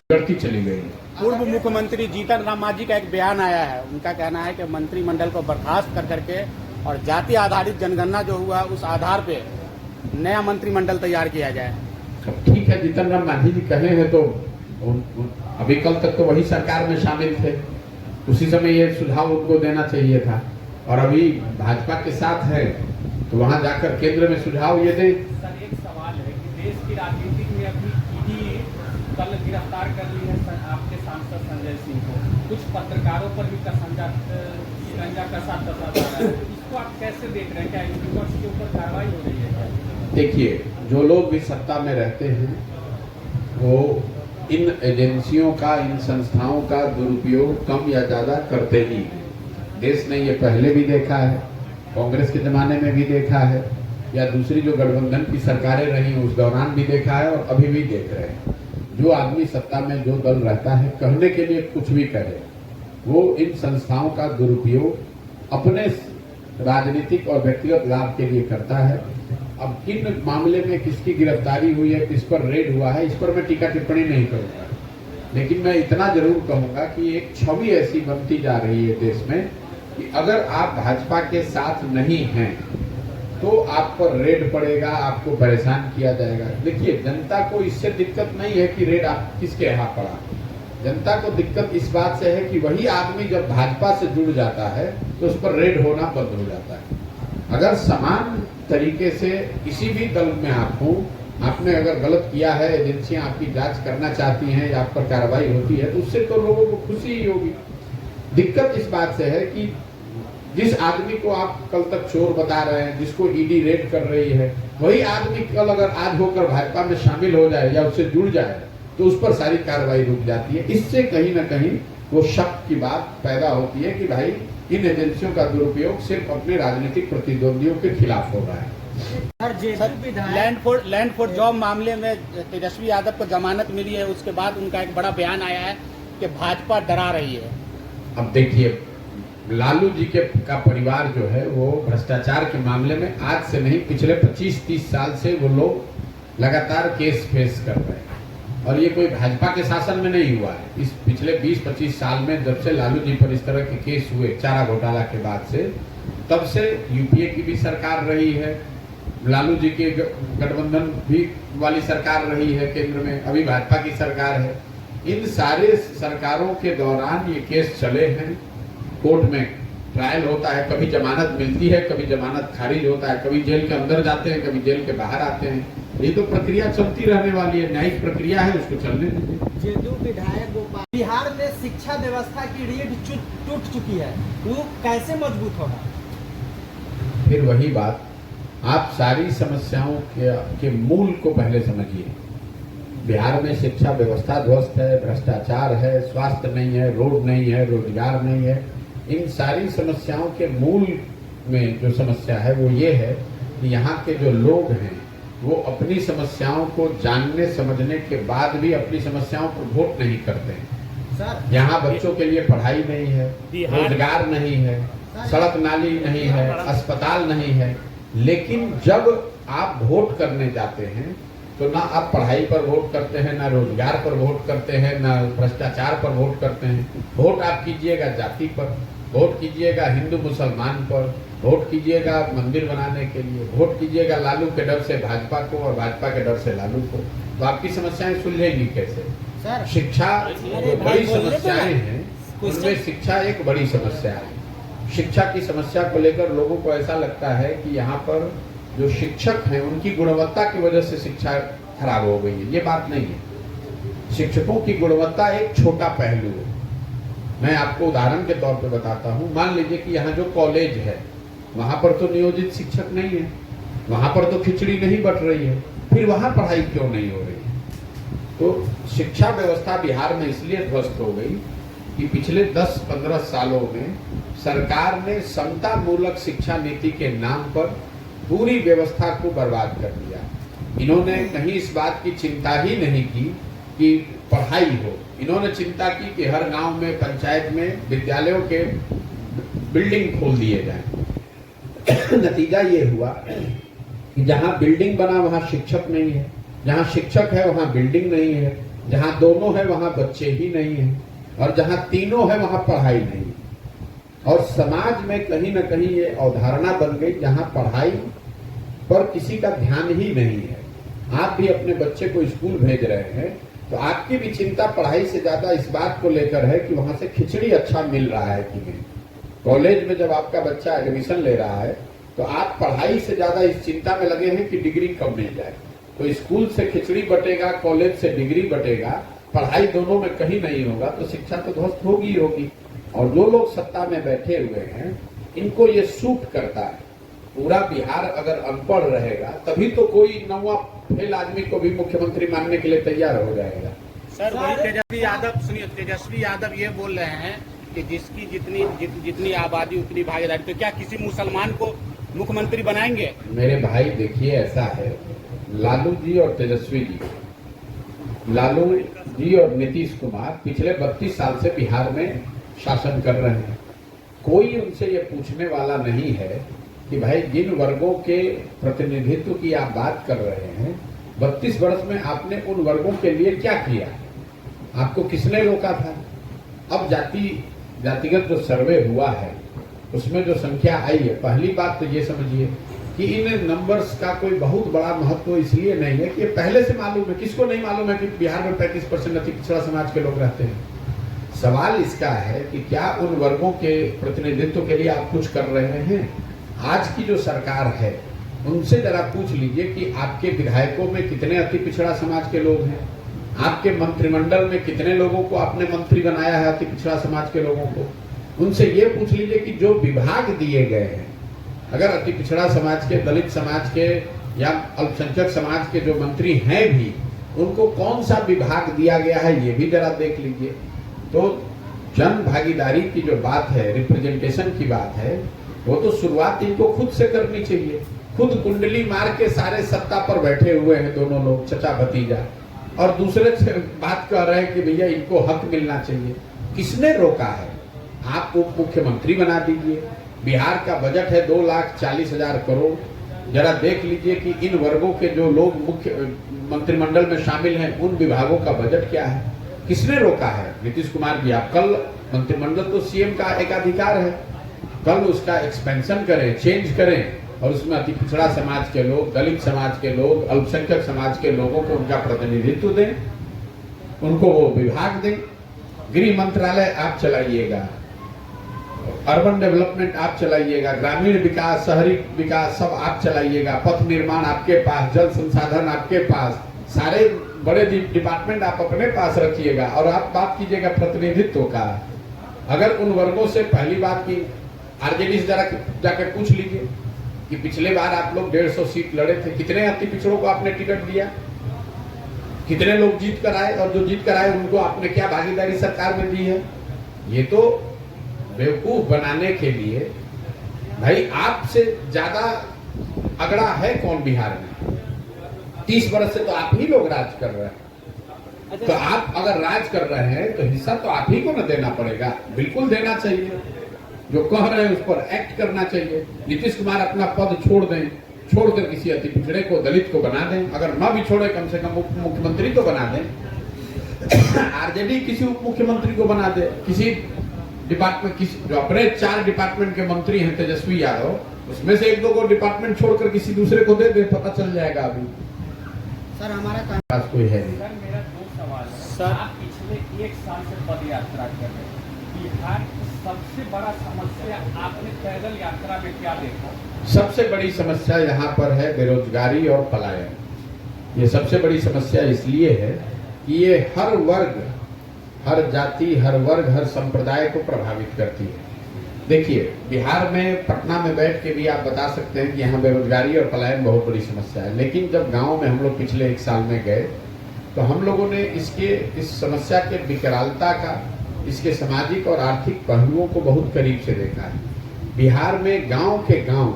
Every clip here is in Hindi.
बढ़ती चली गई। पूर्व मुख्यमंत्री जीतन राम मांझी का एक बयान आया है, उनका कहना है कि मंत्रिमंडल को बर्खास्त कर करके और जाति आधारित जनगणना जो हुआ उस आधार पे नया मंत्रिमंडल तैयार किया जाए। ठीक है, जीतन राम मांझी जी कहे हैं तो अभी कल तक तो वही सरकार में शामिल थे, उसी समय ये सुझाव उनको देना चाहिए था, और अभी भाजपा के साथ है तो वहां जाकर केंद्र में सुझाव ये दे। सर, एक सवाल है कि देश की राजनीति में अभी ईडी कल गिरफ्तार कर ली है आपके सांसद संजय सिंह को, कुछ पत्रकारों पर भी शिकंजा कसा जा रहा है, इसको आप कैसे देख रहे हैं? क्या विपक्ष के ऊपर कार्रवाई हो रही है? देखिए, जो लोग भी सत्ता में रहते हैं वो इन एजेंसियों का, इन संस्थाओं का दुरुपयोग कम या ज्यादा करते ही हैं। देश ने ये पहले भी देखा है, कांग्रेस के जमाने में भी देखा है, या दूसरी जो गठबंधन की सरकारें रही उस दौरान भी देखा है, और अभी भी देख रहे हैं। जो आदमी सत्ता में, जो दल रहता है, कहने के लिए कुछ भी करे, वो इन संस्थाओं का दुरुपयोग अपने राजनीतिक और व्यक्तिगत लाभ के लिए करता है। अब किन मामले में किसकी गिरफ्तारी हुई है, किस पर रेड हुआ है, इस पर मैं टीका टिप्पणी नहीं करूंगा, लेकिन मैं इतना जरूर कहूंगा कि एक छवि ऐसी बनती जा रही है देश में कि अगर आप भाजपा के साथ नहीं हैं तो आप पर रेड पड़ेगा, आपको परेशान किया जाएगा। देखिए, जनता को इससे दिक्कत नहीं है कि रेड आप किसके यहाँ पड़ा, जनता को दिक्कत इस बात से है कि वही आदमी जब भाजपा से जुड़ जाता है तो उस पर रेड होना बंद हो जाता है। अगर समान तरीके से किसी भी दल में आप हो, आपने अगर गलत किया है, एजेंसियां आपकी जांच करना चाहती हैं या आप पर कार्रवाई होती है, तो उससे तो लोगों को खुशी ही होगी। दिक्कत इस बात से है कि जिस आदमी को आप कल तक चोर बता रहे हैं, जिसको ईडी रेड कर रही है, वही आदमी कल अगर आज होकर भाजपा में शामिल हो जाए या उससे जुड़ जाए तो उस पर सारी कार्रवाई रुक जाती है। इससे कहीं ना कहीं वो शक की बात पैदा होती है कि भाई इन एजेंसियों का दुरुपयोग सिर्फ अपने राजनीतिक प्रतिद्वंदियों के खिलाफ हो रहा है। लैंड फॉर जॉब मामले में तेजस्वी यादव को जमानत मिली है, उसके बाद उनका एक बड़ा बयान आया है कि भाजपा डरा रही है। अब देखिए, लालू जी का परिवार जो है वो भ्रष्टाचार के मामले में आज से नहीं, पिछले 25-30 साल से वो लोग लगातार केस फेस कर रहे हैं, और ये कोई भाजपा के शासन में नहीं हुआ है। इस पिछले 20-25 साल में जब से लालू जी पर इस तरह के केस हुए चारा घोटाला के बाद से, तब से यूपीए की भी सरकार रही है, लालू जी के गठबंधन भी वाली सरकार रही है केंद्र में, अभी भाजपा की सरकार है। इन सारे सरकारों के दौरान ये केस चले हैं, कोर्ट में ट्रायल होता है, कभी जमानत मिलती है, कभी जमानत खारिज होता है, कभी जेल के अंदर जाते हैं, कभी जेल के बाहर आते हैं। ये तो प्रक्रिया चलती रहने वाली है, न्यायिक प्रक्रिया है, उसको चलने दीजिए। जेडीयू विधायक गोपाल, बिहार में शिक्षा व्यवस्था की रीढ़ टूट चुकी है, वो कैसे मजबूत होगा? फिर वही बात, आप सारी समस्याओं के मूल को पहले समझिए। बिहार में शिक्षा व्यवस्था ध्वस्त है, भ्रष्टाचार है, स्वास्थ्य नहीं है, रोड नहीं है, रोजगार नहीं है। इन सारी समस्याओं के मूल में जो समस्या है वो ये है कि यहाँ के जो लोग हैं वो अपनी समस्याओं को जानने समझने के बाद भी अपनी समस्याओं पर वोट नहीं करते हैं। यहाँ बच्चों के लिए पढ़ाई नहीं है, रोजगार नहीं है, सड़क नाली नहीं है, अस्पताल नहीं है। लेकिन जब आप वोट करने जाते हैं तो ना आप पढ़ाई पर वोट करते हैं, ना रोजगार पर वोट करते हैं, ना भ्रष्टाचार पर वोट करते हैं। वोट आप कीजिएगा जाति पर, वोट कीजिएगा हिंदू मुसलमान पर, वोट कीजिएगा मंदिर बनाने के लिए, वोट कीजिएगा लालू के डर से भाजपा को और भाजपा के डर से लालू को। तो आपकी समस्याएं सुलझेंगी कैसे? शिक्षा बड़ी समस्याएं हैं, उनमें शिक्षा एक बड़ी समस्या है। शिक्षा की समस्या को लेकर लोगों को ऐसा लगता है कि यहाँ पर जो शिक्षक हैं उनकी गुणवत्ता की वजह से शिक्षा खराब हो गई है। ये बात नहीं है। शिक्षकों की गुणवत्ता एक छोटा पहलू है। मैं आपको उदाहरण के तौर पे बताता हूँ। मान लीजिए कि यहाँ जो कॉलेज है वहां पर तो नियोजित शिक्षक नहीं है, वहां पर तो खिचड़ी नहीं बट रही है, फिर वहां पढ़ाई क्यों नहीं हो रही है? तो शिक्षा व्यवस्था बिहार में इसलिए ध्वस्त हो गई कि पिछले 10-15 सालों में सरकार ने समता मूलक शिक्षा नीति के नाम पर पूरी व्यवस्था को बर्बाद कर दिया। इन्होंने कहीं इस बात की चिंता ही नहीं की कि पढ़ाई हो। इन्होंने चिंता की कि हर गांव में, पंचायत में विद्यालयों के बिल्डिंग खोल दिए जाएं। नतीजा ये हुआ कि जहां बिल्डिंग बना वहां शिक्षक नहीं है, जहां शिक्षक है वहां बिल्डिंग नहीं है, जहां दोनों है वहां बच्चे ही नहीं है, और जहां तीनों है वहां पढ़ाई नहीं। और समाज में कहीं न कहीं ये अवधारणा बन गई जहां पढ़ाई पर किसी का ध्यान ही नहीं है। आप भी अपने बच्चे को स्कूल भेज रहे हैं तो आपकी भी चिंता पढ़ाई से ज्यादा इस बात को लेकर है कि वहां से खिचड़ी अच्छा मिल रहा है कि नहीं। कॉलेज में जब आपका बच्चा एडमिशन ले रहा है तो आप पढ़ाई से ज्यादा इस चिंता में लगे हैं कि डिग्री कब मिल जाए। तो स्कूल से खिचड़ी बटेगा, कॉलेज से डिग्री बटेगा, पढ़ाई दोनों में कहीं नहीं होगा तो शिक्षा तो ध्वस्त होगी ही होगी। और जो लोग सत्ता में बैठे हुए हैं इनको ये सूट करता है। पूरा बिहार अगर अनपढ़ रहेगा तभी तो कोई नौवा फेल आदमी को भी मुख्यमंत्री मानने के लिए तैयार हो जाएगा। सर वही तेजस्वी यादव, सुनिए, तेजस्वी यादव ये बोल रहे हैं कि जिसकी जितनी आबादी उतनी भागीदारी, तो क्या किसी मुसलमान को मुख्यमंत्री बनाएंगे? मेरे भाई देखिए, ऐसा है, लालू जी और तेजस्वी जी, लालू जी और नीतीश कुमार पिछले 32 साल से बिहार में शासन कर रहे हैं। कोई उनसे ये पूछने वाला नहीं है कि भाई जिन वर्गों के प्रतिनिधित्व की आप बात कर रहे हैं 32 वर्ष में आपने उन वर्गों के लिए क्या किया, आपको किसने रोका था। अब जातिगत जो सर्वे हुआ है उसमें जो संख्या आई है, पहली बात तो ये समझिए कि इन नंबर्स का कोई बहुत बड़ा महत्व इसलिए नहीं है कि ये पहले से मालूम है। किसको नहीं मालूम है कि बिहार में 35% अति पिछड़ा समाज के लोग रहते हैं। सवाल इसका है कि क्या उन वर्गों के प्रतिनिधित्व के लिए आप कुछ कर रहे हैं। आज की जो सरकार है उनसे जरा पूछ लीजिए कि आपके विधायकों में कितने अति पिछड़ा समाज के लोग हैं, आपके मंत्रिमंडल में कितने लोगों को आपने मंत्री बनाया है अति पिछड़ा समाज के लोगों को। उनसे ये पूछ लीजिए कि जो विभाग दिए गए हैं, अगर अति पिछड़ा समाज के, दलित समाज के या अल्पसंख्यक समाज के जो मंत्री हैं भी, उनको कौन सा विभाग दिया गया है ये भी जरा देख लीजिए। तो जन भागीदारी की जो बात है, रिप्रेजेंटेशन की बात है, वो तो शुरुआत इनको खुद से करनी चाहिए। खुद कुंडली मार के सारे सत्ता पर बैठे हुए हैं दोनों लोग, चचा भतीजा, और दूसरे से बात कर रहे हैं कि भैया इनको हक मिलना चाहिए। किसने रोका है। आप उप मुख्यमंत्री बना दीजिए। बिहार का बजट है 2,40,000 करोड़। जरा देख लीजिए कि इन वर्गों के जो लोग मुख्य मंत्रिमंडल में शामिल हैं उन विभागों का बजट क्या है। किसने रोका है। नीतीश कुमार जी, आप कल मंत्रिमंडल तो सीएम का एक अधिकार है, कल उसका एक्सपेंशन करें, चेंज करें और उसमें अति पिछड़ा समाज के लोग, दलित समाज के लोग, अल्पसंख्यक समाज के लोगों को उनका प्रतिनिधित्व दें, उनको वो विभाग दें। गृह मंत्रालय आप चलाइएगा, अर्बन डेवलपमेंट आप चलाइएगा, ग्रामीण विकास, शहरी विकास सब आप चलाइएगा, पथ निर्माण आपके पास, जल संसाधन आपके पास, सारे बड़े डिपार्टमेंट आप अपने पास रखिएगा और आप बात कीजिएगा प्रतिनिधित्व का। अगर उन वर्गों से पहली बात की आरजेडी से जरा जाकर पूछ लीजिए कि पिछले बार आप लोग 150 सीट लड़े थे, कितने अति पिछड़ों को आपने टिकट दिया, कितने लोग जीत कर आए, और जो जीत कर आए उनको आपने क्या भागीदारी सरकार में दी है। ये तो बेवकूफ बनाने के लिए, भाई आपसे ज्यादा अगड़ा है कौन बिहार में। 30 वर्ष से तो आप ही लोग राज कर रहे हैं, तो आप अगर राज कर रहे हैं तो हिस्सा तो आप ही को न देना पड़ेगा। बिल्कुल देना चाहिए, जो कह रहे हैं उस पर एक्ट करना चाहिए। नीतीश कुमार अपना पद छोड़ दें, छोड़कर किसी अति पिछड़े को, दलित को बना दें, अगर न भी छोड़े कम से कम उप मुख्यमंत्री तो बना दें। आरजेडी किसी उप मुख्यमंत्री को बना दे, किसी डिपार्टमेंट, किसी जो अपने 4 डिपार्टमेंट के मंत्री हैं तेजस्वी यादव, उसमें से 1-2 को डिपार्टमेंट छोड़कर किसी दूसरे को दे दे, पता चल जाएगा। अभी सर हमारा पास कोई है नहीं। सर मेरा 2 सवाल है। सर, आप पिछले 1 साल से पद यात्रा कर रहे हैं, बिहार की सबसे बड़ा समस्या आपने पैदल यात्रा में क्या देखा? सबसे बड़ी समस्या यहाँ पर है बेरोजगारी और पलायन। ये सबसे बड़ी समस्या इसलिए है कि ये हर वर्ग, हर जाति, हर वर्ग, हर संप्रदाय को प्रभावित करती है। देखिए, बिहार में, पटना में बैठ के भी आप बता सकते हैं कि यहाँ बेरोजगारी और पलायन बहुत बड़ी समस्या है। लेकिन जब गांव में हम लोग पिछले 1 साल में गए तो हम लोगों ने इस समस्या के विकरालता का, इसके सामाजिक और आर्थिक पहलुओं को बहुत करीब से देखा है। बिहार में गांव के गांव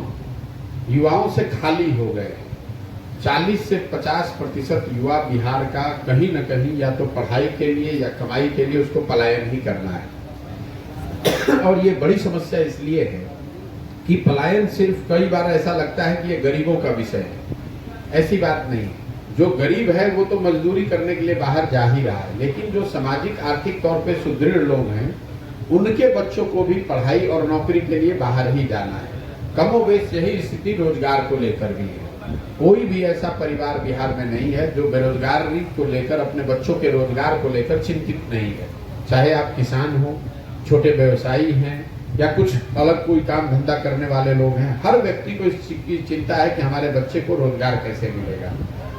युवाओं से खाली हो गए। 40 से 50% युवा बिहार का कहीं न कहीं या तो पढ़ाई के लिए या कमाई के लिए उसको पलायन ही करना है। और ये बड़ी समस्या इसलिए है कि पलायन सिर्फ, कई बार ऐसा लगता है कि ये गरीबों का विषय है। ऐसी बात नहीं। जो गरीब है वो तो मजदूरी करने के लिए बाहर जा ही रहा है, लेकिन जो सामाजिक आर्थिक तौर पे सुदृढ़ लोग हैं उनके बच्चों को भी पढ़ाई और नौकरी के लिए बाहर ही जाना है। कमोबेश यही स्थिति रोजगार को लेकर भी है। कोई भी ऐसा परिवार बिहार में नहीं है जो बेरोजगारी को लेकर, अपने बच्चों के रोजगार को लेकर चिंतित नहीं है। चाहे आप किसान हो, छोटे व्यवसायी हैं या कुछ अलग कोई काम धंधा करने वाले लोग हैं, हर व्यक्ति को इस चीज की चिंता है कि हमारे बच्चे को रोजगार कैसे मिलेगा।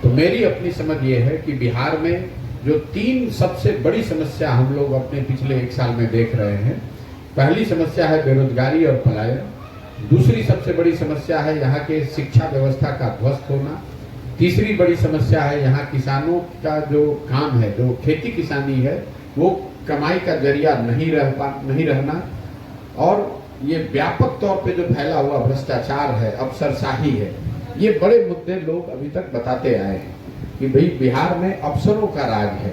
तो मेरी अपनी समझ ये है कि बिहार में जो 3 सबसे बड़ी समस्या हम लोग अपने पिछले 1 साल में देख रहे हैं, पहली समस्या है बेरोजगारी और पलायन, दूसरी सबसे बड़ी समस्या है यहाँ के शिक्षा व्यवस्था का ध्वस्त होना, तीसरी बड़ी समस्या है यहाँ किसानों का जो काम है, जो खेती किसानी है, वो कमाई का जरिया नहीं रहना, और ये व्यापक तौर पे जो फैला हुआ भ्रष्टाचार है, अफसरशाही है। ये बड़े मुद्दे लोग अभी तक बताते आए हैं कि भाई बिहार में अफसरों का राज है,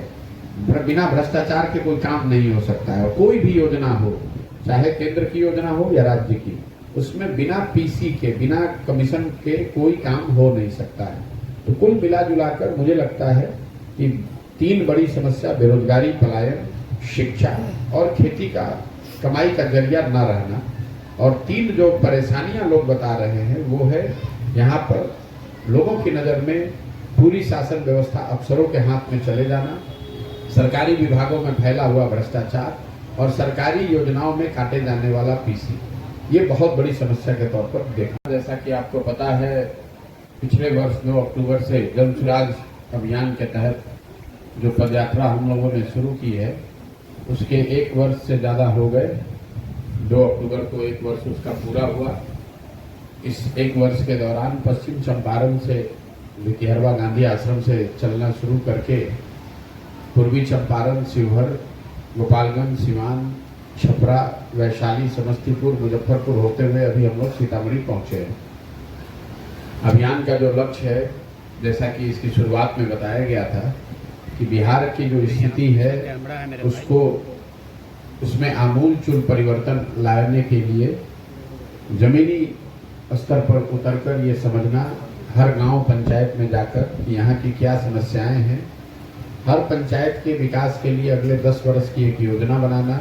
बिना भ्रष्टाचार के कोई काम नहीं हो सकता है। और कोई भी योजना हो, चाहे केंद्र की योजना हो या राज्य की, उसमें बिना पीसी के, बिना कमीशन के कोई काम हो नहीं सकता है। तो कुल मिला जुलाकर मुझे लगता है कि 3 बड़ी समस्या, बेरोजगारी, पलायन, शिक्षा और खेती का कमाई का जरिया न रहना, और 3 जो परेशानियां लोग बता रहे हैं वो है यहाँ पर लोगों की नज़र में पूरी शासन व्यवस्था अफसरों के हाथ में चले जाना, सरकारी विभागों में फैला हुआ भ्रष्टाचार और सरकारी योजनाओं में काटे जाने वाला पीसी, ये बहुत बड़ी समस्या के तौर पर देखा। जैसा कि आपको पता है, पिछले वर्ष 2 अक्टूबर से जन सुराज अभियान के तहत जो पदयात्रा हम लोगों ने शुरू की है, उसके 1 वर्ष से ज़्यादा हो गए। 2 अक्टूबर को 1 वर्ष उसका पूरा हुआ। इस 1 वर्ष के दौरान पश्चिम चंपारण से भितिहरवा गांधी आश्रम से चलना शुरू करके पूर्वी चंपारण, शिवहर, गोपालगंज, सिवान, छपरा, वैशाली, समस्तीपुर, मुजफ्फरपुर होते हुए अभी हम लोग सीतामढ़ी पहुंचे हैं। अभियान का जो लक्ष्य है, जैसा कि इसकी शुरुआत में बताया गया था कि बिहार की जो स्थिति है उसमें आमूलचूल परिवर्तन लाने के लिए जमीनी स्तर पर उतरकर ये समझना, हर गांव पंचायत में जाकर कि यहाँ की क्या समस्याएं हैं, हर पंचायत के विकास के लिए अगले 10 वर्ष की एक योजना बनाना,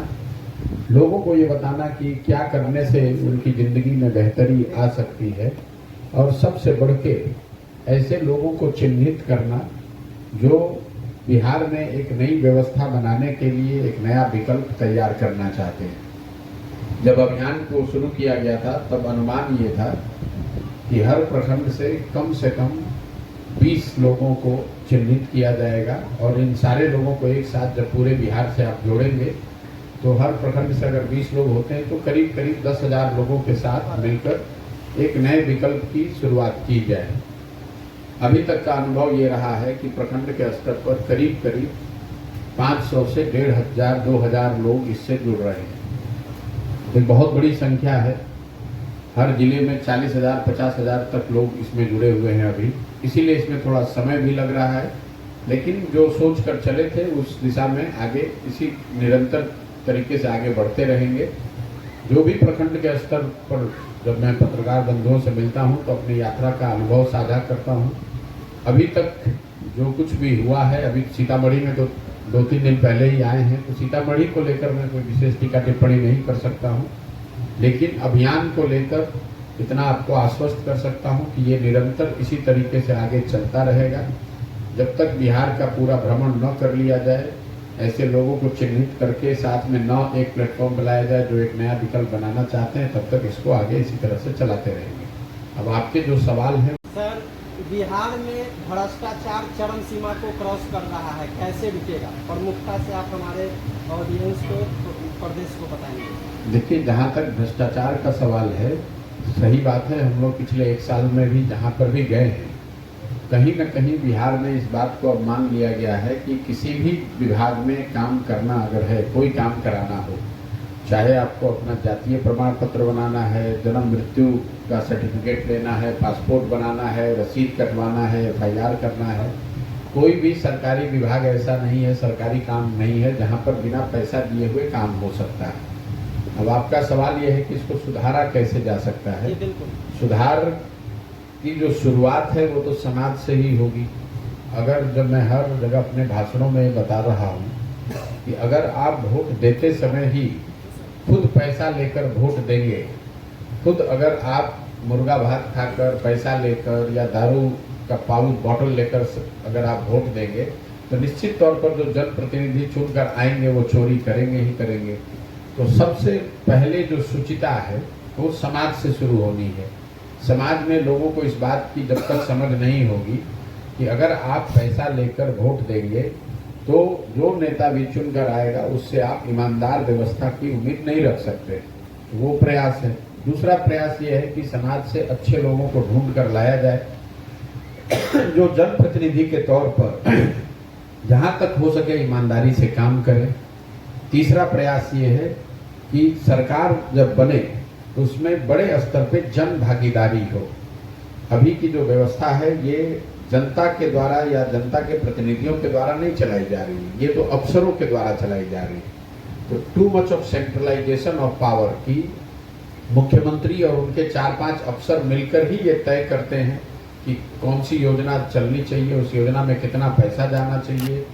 लोगों को ये बताना कि क्या करने से उनकी जिंदगी में बेहतरी आ सकती है, और सबसे बढ़ के ऐसे लोगों को चिन्हित करना जो बिहार में एक नई व्यवस्था बनाने के लिए एक नया विकल्प तैयार करना चाहते हैं। जब अभियान को शुरू किया गया था तब अनुमान ये था कि हर प्रखंड से कम 20 लोगों को चिन्हित किया जाएगा, और इन सारे लोगों को एक साथ जब पूरे बिहार से आप जोड़ेंगे तो हर प्रखंड से अगर 20 लोग होते हैं तो करीब 10,000 लोगों के साथ मिलकर एक नए विकल्प की शुरुआत की जाए। अभी तक का अनुभव ये रहा है कि प्रखंड के स्तर पर करीब 500 से 1,500 2,000 लोग इससे जुड़ रहे हैं। एक बहुत बड़ी संख्या है। हर जिले में 40,000 50,000 तक लोग इसमें जुड़े हुए हैं अभी, इसीलिए इसमें थोड़ा समय भी लग रहा है, लेकिन जो सोच कर चले थे उस दिशा में आगे इसी निरंतर तरीके से आगे बढ़ते रहेंगे। जो भी प्रखंड के स्तर पर जब मैं पत्रकार बंधुओं से मिलता हूं तो अपनी यात्रा का अनुभव साझा करता हूं। अभी तक जो कुछ भी हुआ है, अभी सीतामढ़ी में तो 2-3 दिन पहले ही आए हैं, तो सीतामढ़ी को लेकर मैं कोई विशेष टीका टिप्पणी नहीं कर सकता हूं, लेकिन अभियान को लेकर इतना आपको आश्वस्त कर सकता हूं कि ये निरंतर इसी तरीके से आगे चलता रहेगा। जब तक बिहार का पूरा भ्रमण न कर लिया जाए, ऐसे लोगों को चिन्हित करके साथ में न एक प्लेटफॉर्म बनाया जाए जो एक नया विकल्प बनाना चाहते हैं, तब तक इसको आगे इसी तरह से चलाते रहेंगे। अब आपके जो सवाल हैं सर, बिहार में भ्रष्टाचार चरम सीमा को क्रॉस कर रहा है, कैसे रुकेगा? प्रमुखता से आप हमारे ऑडियंस को, प्रदेश को बताएंगे। देखिए, जहाँ तक भ्रष्टाचार का सवाल है, सही बात है, हम लोग पिछले 1 साल में भी जहाँ पर भी गए हैं, कहीं न कहीं बिहार में इस बात को अब मान लिया गया है कि किसी भी विभाग में काम करना अगर है, कोई काम कराना हो, चाहे आपको अपना जातीय प्रमाण पत्र बनाना है, जन्म मृत्यु का सर्टिफिकेट लेना है, पासपोर्ट बनाना है, रसीद कटवाना है, FIR करना है, कोई भी सरकारी विभाग ऐसा नहीं है, सरकारी काम नहीं है जहाँ पर बिना पैसा दिए हुए काम हो सकता है। अब आपका सवाल यह है कि इसको सुधारा कैसे जा सकता है। सुधार की जो शुरुआत है वो तो समाज से ही होगी। अगर जब मैं हर जगह अपने भाषणों में बता रहा हूँ कि अगर आप वोट देते समय ही खुद पैसा लेकर वोट देंगे, खुद अगर आप मुर्गा भात खाकर पैसा लेकर या दारू का पाउच बॉटल लेकर अगर आप वोट देंगे तो निश्चित तौर पर जो जनप्रतिनिधि चुनकर आएंगे वो चोरी करेंगे ही करेंगे। तो सबसे पहले जो शुचिता है वो समाज से शुरू होनी है। समाज में लोगों को इस बात की जब तक समझ नहीं होगी कि अगर आप पैसा लेकर वोट देंगे तो जो नेता भी चुनकर आएगा उससे आप ईमानदार व्यवस्था की उम्मीद नहीं रख सकते। वो प्रयास है। दूसरा प्रयास ये है कि समाज से अच्छे लोगों को ढूंढ कर लाया जाए जो जनप्रतिनिधि के तौर पर जहां तक हो सके ईमानदारी से काम करें। तीसरा प्रयास ये है कि सरकार जब बने तो उसमें बड़े स्तर पे जन भागीदारी हो। अभी की जो व्यवस्था है ये जनता के द्वारा या जनता के प्रतिनिधियों के द्वारा नहीं चलाई जा रही है, ये तो अफसरों के द्वारा चलाई जा रही है। तो too much of centralization of power की मुख्यमंत्री और उनके 4-5 अफसर मिलकर ही ये तय करते हैं कि कौन सी योजना चलनी चाहिए, उस योजना में कितना पैसा जाना चाहिए।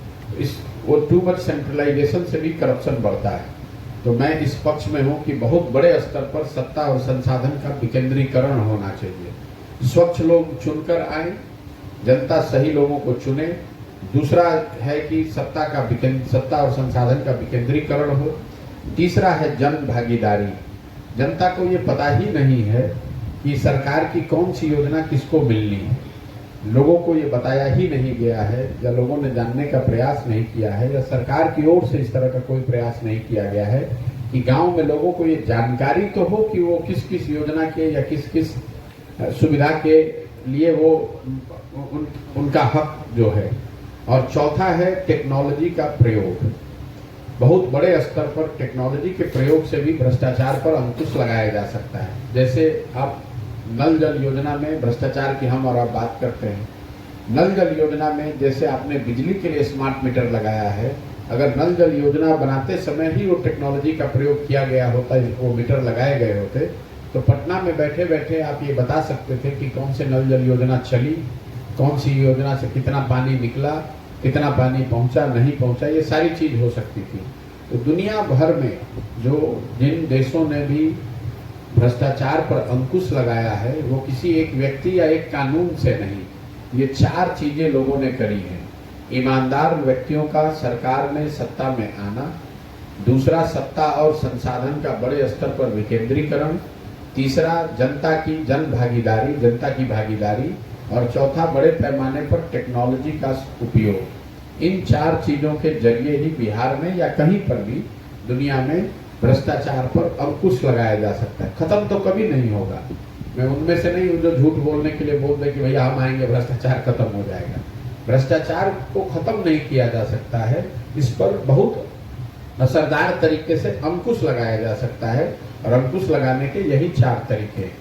वो टू मच सेंट्रलाइजेशन से भी करप्शन बढ़ता है। तो मैं इस पक्ष में हूं कि बहुत बड़े स्तर पर सत्ता और संसाधन का विकेंद्रीकरण होना चाहिए। स्वच्छ लोग चुनकर आए, जनता सही लोगों को चुने। दूसरा है कि सत्ता और संसाधन का विकेंद्रीकरण हो। तीसरा है जन भागीदारी। जनता को ये पता ही नहीं है कि सरकार की कौन सी योजना किसको मिलनी है। लोगों को ये बताया ही नहीं गया है या लोगों ने जानने का प्रयास नहीं किया है या सरकार की ओर से इस तरह का कोई प्रयास नहीं किया गया है कि गांव में लोगों को ये जानकारी तो हो कि वो किस किस योजना के या किस किस सुविधा के लिए वो उनका हक जो है। और चौथा है टेक्नोलॉजी का प्रयोग। बहुत बड़े स्तर पर टेक्नोलॉजी के प्रयोग से भी भ्रष्टाचार पर अंकुश लगाया जा सकता है। जैसे आप नल जल योजना में भ्रष्टाचार की हम और आप बात करते हैं। नल जल योजना में जैसे आपने बिजली के लिए स्मार्ट मीटर लगाया है, अगर नल जल योजना बनाते समय ही वो टेक्नोलॉजी का प्रयोग किया गया होता, वो मीटर लगाए गए होते, तो पटना में बैठे बैठे आप ये बता सकते थे कि कौन से नल जल योजना चली, कौन सी योजना से कितना पानी निकला, कितना पानी पहुंचा नहीं पहुंचा, ये सारी चीज हो सकती थी। तो दुनिया भर में जिन देशों ने भी भ्रष्टाचार पर अंकुश लगाया है वो किसी एक व्यक्ति या एक कानून से नहीं, ये 4 चीजें लोगों ने करी हैं। ईमानदार व्यक्तियों का सरकार में सत्ता में आना, दूसरा सत्ता और संसाधन का बड़े स्तर पर विकेंद्रीकरण, तीसरा जनता की जनता की भागीदारी, और चौथा बड़े पैमाने पर टेक्नोलॉजी का उपयोग। इन 4 चीजों के जरिए ही बिहार में या कहीं पर भी दुनिया में भ्रष्टाचार पर अंकुश लगाया जा सकता है। खत्म तो कभी नहीं होगा। मैं उनमें से नहीं हूं जो झूठ बोलने के लिए बोल दे कि भैया हम आएंगे भ्रष्टाचार खत्म हो जाएगा। भ्रष्टाचार को खत्म नहीं किया जा सकता है, इस पर बहुत असरदार तरीके से अंकुश लगाया जा सकता है और अंकुश लगाने के यही 4 तरीके हैं।